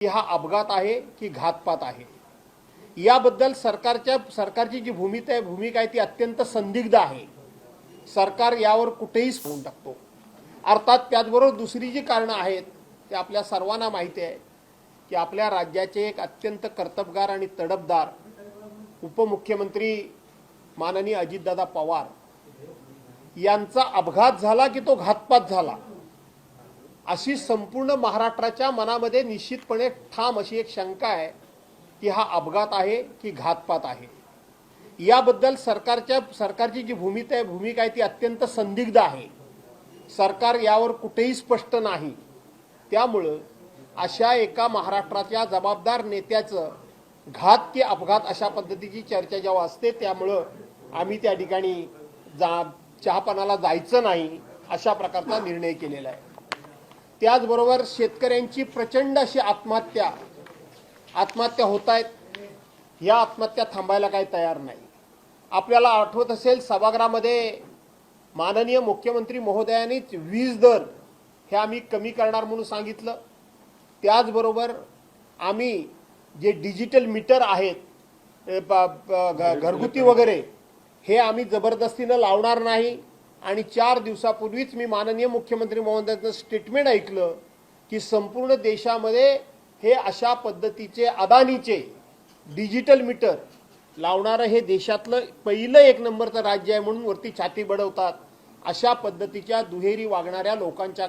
की हा अपघात आहे की घातपात आहे याबद्दल सरकारची जी भूमिका आहे ती अत्यंत संदिग्ध आहे। सरकार यावर कुठेही होऊन टाकतो। अर्थात त्याचबरोबर दुसरी जी कारणं आहेत ते आपल्या सर्वांना माहिती आहे की आपल्या राज्याचे एक अत्यंत कर्तबगार आणि तडफदार उपमुख्यमंत्री माननीय अजितदादा पवार यांचा अपघात झाला की तो घातपात झाला अशी संपूर्ण महाराष्ट्राच्या मनामध्ये निश्चितपणे ठाम अशी एक शंका आहे की हा अपघात आहे की घातपात आहे। याबद्दल सरकारची जी भूमिका आहे ती अत्यंत संदिग्ध आहे। सरकार यावर कुठेही स्पष्ट नाही। त्यामुळे अशा एका महाराष्ट्राच्या जबाबदार नेत्याचं घात की अपघात अशा पद्धतीची चर्चा जेव्हा असते त्यामुळे आम्ही त्या ठिकाणी चहापानाला जायचं नाही अशा प्रकारचा निर्णय केलेला आहे। त्याचबरोबर शेतकऱ्यांची प्रचंड अशी आत्महत्या होत आहेत। या आत्महत्या थांबायला काही तयार नाही। आपल्याला आठवत असेल सभागृहामध्ये माननीय मुख्यमंत्री महोदयांनीच वीज दर हे आम्ही कमी करणार म्हणून सांगितलं। त्याचबरोबर आम्ही जे डिजिटल मीटर आहेत घरगुती वगैरे हे आम्ही जबरदस्तीनं लावणार नाही। आणि 4 दिवसापूर्वीच मी माननीय मुख्यमंत्री महोदयांचं स्टेटमेंट ऐकलं की संपूर्ण देशामध्ये हे अशा पद्धतीचे अदानीचे डिजिटल मीटर लावणारं हे देशातलं पहिलं 1 नंबरचं राज्य आहे म्हणून वरती छाती बडवतात। अशा पद्धतीच्या दुहेरी वागणाऱ्या लोकांच्या